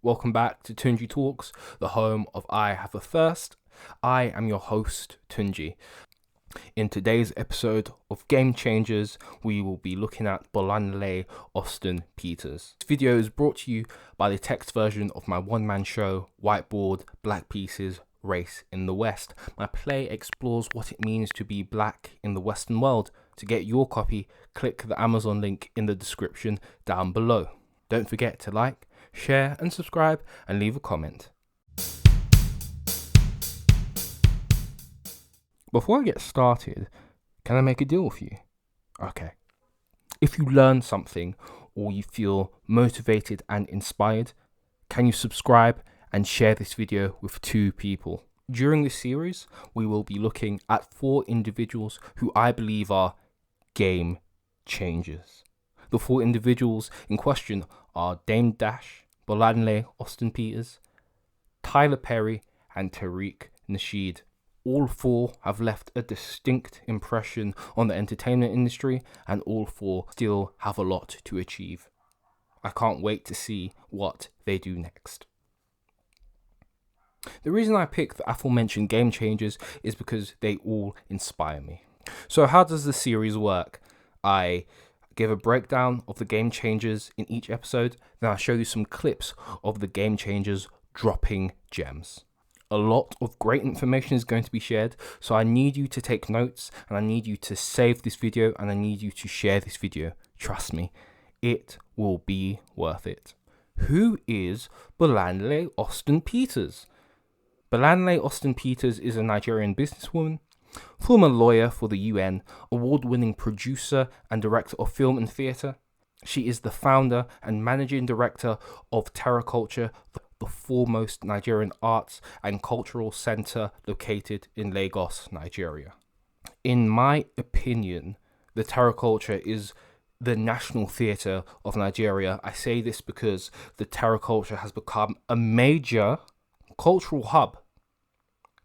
Welcome back to Tunji Talks, the home of I Have a Thirst. I am your host, Tunji. In today's episode of Game Changers, we will be looking at Bolanle Austin Peters. This video is brought to you by the text version of my one-man show, Whiteboard, Black Pieces, Race in the West. My play explores what it means to be black in the Western world. To get your copy, click the Amazon link in the description down below. Don't forget to like, share and subscribe and leave a comment. Before I get started, can I make a deal with you? Okay. If you learn something or you feel motivated and inspired, can you subscribe and share this video with 2 people? During this series, we will be looking at 4 individuals who I believe are game changers. The 4 individuals in question are Dame Dash, Bolanle Austin Peters, Tyler Perry and Tariq Nasheed. All 4 have left a distinct impression on the entertainment industry, and all 4 still have a lot to achieve. I can't wait to see what they do next. The reason I picked the aforementioned game changers is because they all inspire me. So how does the series work? I give a breakdown of the game changers in each episode, then I'll show you some clips of the game changers dropping gems. A lot of great information is going to be shared, so I need you to take notes, and I need you to save this video, and I need you to share this video. Trust me, it will be worth it. Who is Bolanle Austin Peters? Bolanle Austin Peters is a Nigerian businesswoman, former lawyer for the UN, award-winning producer and director of film and theatre. She is the founder and managing director of TerraCulture, the foremost Nigerian arts and cultural centre located in Lagos, Nigeria. In my opinion, the TerraCulture is the national theatre of Nigeria. I say this because the TerraCulture has become a major cultural hub.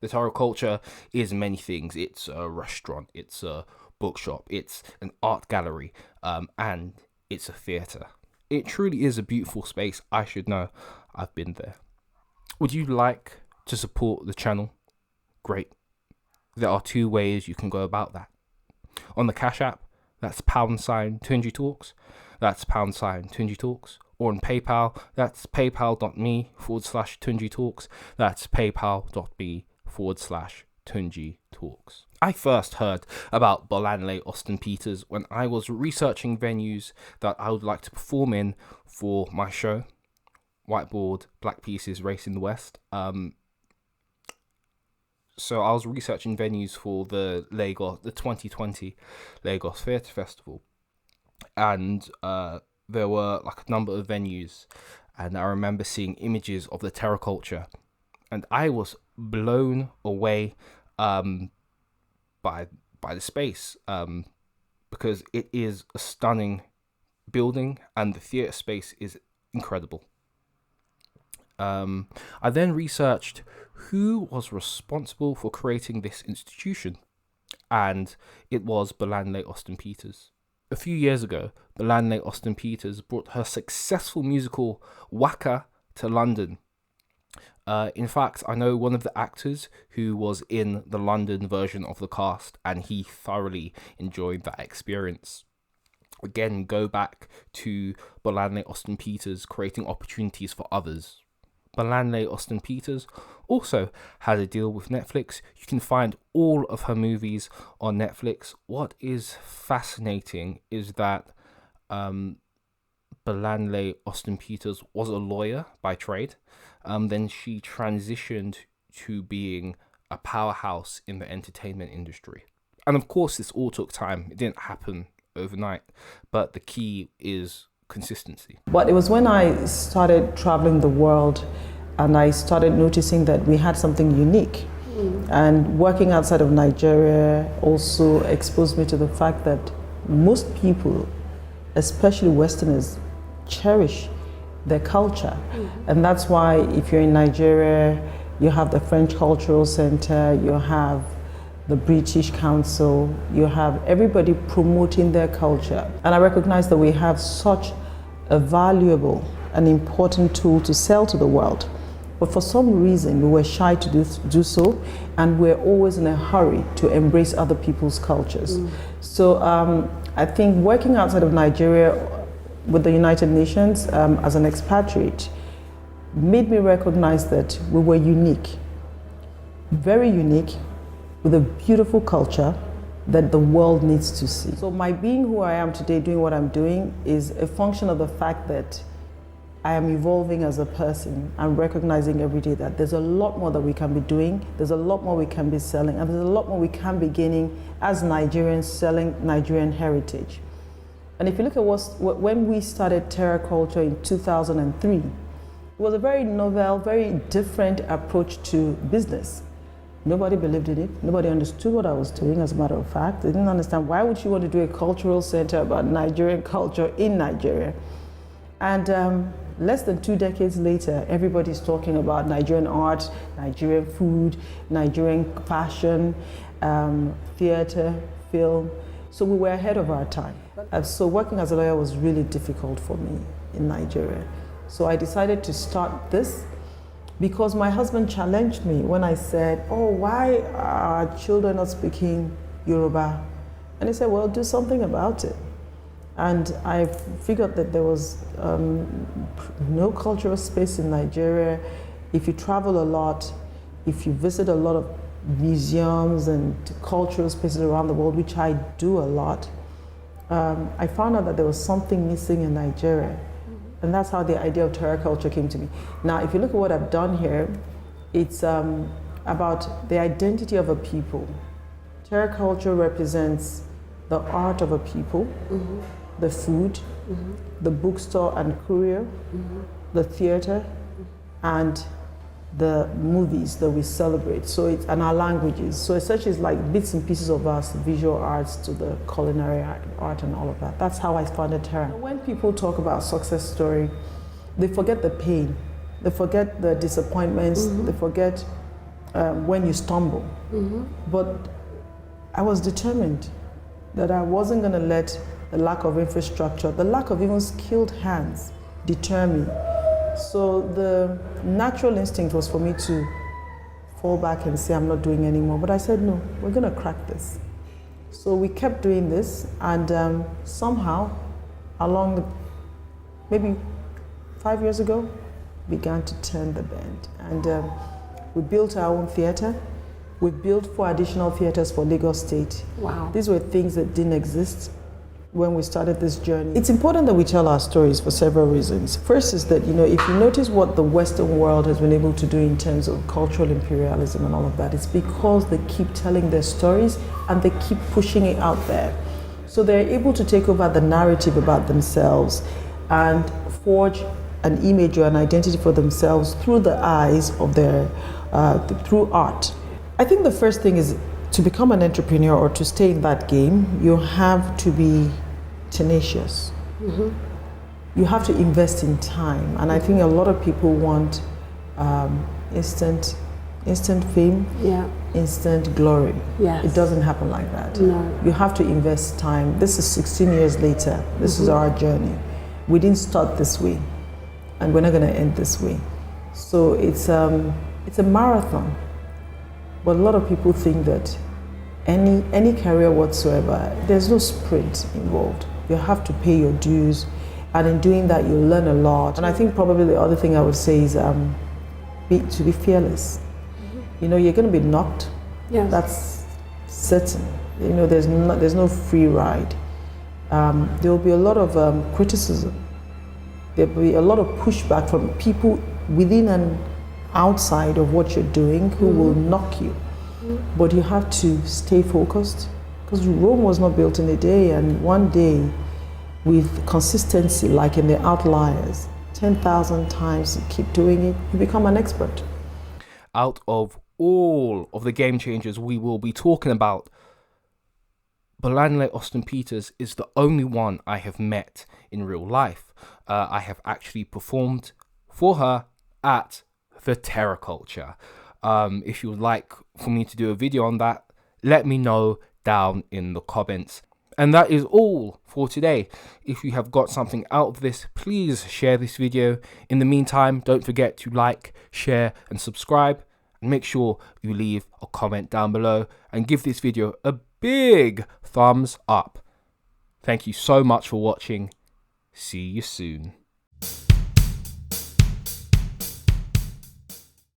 The TerraCulture is many things. It's a restaurant, it's a bookshop, it's an art gallery, and it's a theatre. It truly is a beautiful space. I should know. I've been there. Would you like to support the channel? Great. There are 2 ways you can go about that. On the Cash App, that's # tunjitalks. That's # tunjitalks. Or on PayPal, that's paypal.me/tunjitalks. That's paypal.me/tunjitalks. I first heard about Bolanle Austin Peters when I was researching venues that I would like to perform in for my show, Whiteboard, Black Pieces, Race in the West. So I was researching venues for the 2020 Lagos Theatre Festival, and there were like a number of venues, and I remember seeing images of the TerraCulture, and I was blown away by the space, because it is a stunning building and the theatre space is incredible. I then researched who was responsible for creating this institution, and it was Bolanle Austin Peters. A few years ago, Bolanle Austin Peters brought her successful musical Waka to London. In fact, I know one of the actors who was in the London version of the cast, and he thoroughly enjoyed that experience. Again, go back to Bolanle Austin Peters creating opportunities for others. Bolanle Austin Peters also had a deal with Netflix. You can find all of her movies on Netflix. What is fascinating is that Bolanle Austin Peters was a lawyer by trade. Then she transitioned to being a powerhouse in the entertainment industry. And of course, this all took time. It didn't happen overnight, but the key is consistency. But it was when I started traveling the world and I started noticing that we had something unique. And working outside of Nigeria also exposed me to the fact that most people, especially Westerners, cherish their culture. And that's why if you're in Nigeria, you have the French Cultural Center, you have the British Council, you have everybody promoting their culture. And I recognize that we have such a valuable an important tool to sell to the world. But for some reason, we were shy to do so, and we're always in a hurry to embrace other people's cultures. So I think working outside of Nigeria with the United Nations as an expatriate made me recognize that we were unique, very unique, with a beautiful culture that the world needs to see. So my being who I am today, doing what I'm doing, is a function of the fact that I am evolving as a person and recognizing every day that there's a lot more that we can be doing, there's a lot more we can be selling, and there's a lot more we can be gaining as Nigerians selling Nigerian heritage. And if you look at when we started Terra Culture in 2003, it was a very novel, very different approach to business. Nobody believed in it. Nobody understood what I was doing, as a matter of fact. They didn't understand why would you want to do a cultural center about Nigerian culture in Nigeria. And less than 2 decades later, everybody's talking about Nigerian art, Nigerian food, Nigerian fashion, theater, film. So we were ahead of our time. So working as a lawyer was really difficult for me in Nigeria. So I decided to start this because my husband challenged me when I said, oh, why are our children not speaking Yoruba? And he said, well, do something about it. And I figured that there was no cultural space in Nigeria. If you travel a lot, if you visit a lot of museums and cultural spaces around the world, which I do a lot, I found out that there was something missing in Nigeria. And that's how the idea of Terra Culture came to me. Now, if you look at what I've done here, it's about the identity of a people. Terra Culture represents the art of a people, the food, the bookstore and courier, the theater, and the movies that we celebrate. So it's and our languages. So essentially it's like bits and pieces of us, visual arts to the culinary art and all of that. That's how I founded Terra. When people talk about success story, they forget the pain, they forget the disappointments, they forget when you stumble. But I was determined that I wasn't going to let the lack of infrastructure, the lack of even skilled hands deter me. So the natural instinct was for me to fall back and say, I'm not doing anymore. But I said, no, we're going to crack this. So we kept doing this, and somehow, maybe 5 years ago, began to turn the bend. And we built our own theater. We built 4 additional theaters for Lagos State. Wow. These were things that didn't exist when we started this journey. It's important that we tell our stories for several reasons. First is that, if you notice what the Western world has been able to do in terms of cultural imperialism and all of that, it's because they keep telling their stories and they keep pushing it out there. So they're able to take over the narrative about themselves and forge an image or an identity for themselves through the eyes of through art. I think the first thing is to become an entrepreneur or to stay in that game, you have to be tenacious. You have to invest in time. And I think a lot of people want instant fame, instant glory. Yes. It doesn't happen like that. No. You have to invest time. This is 16 years later. This is our journey. We didn't start this way, and we're not going to end this way. So it's a marathon. But a lot of people think that any career whatsoever, there's no sprint involved. You have to pay your dues, and in doing that, you learn a lot. And I think probably the other thing I would say is to be fearless. You're going to be knocked. Yes. That's certain. There's no free ride. There will be a lot of criticism. There will be a lot of pushback from people within and outside of what you're doing who will knock you. But you have to stay focused, because Rome was not built in a day, and one day with consistency, like in the Outliers, 10,000 times you keep doing it, you become an expert. Out of all of the game changers we will be talking about, Bolanle Austin Peters is the only one I have met in real life. I have actually performed for her at the Terra Culture. If you would like for me to do a video on that, let me know down in the comments. And that is all for today. If you have got something out of this, please share this video. In the meantime, don't forget to like, share and subscribe. And make sure you leave a comment down below and give this video a big thumbs up. Thank you so much for watching. See you soon.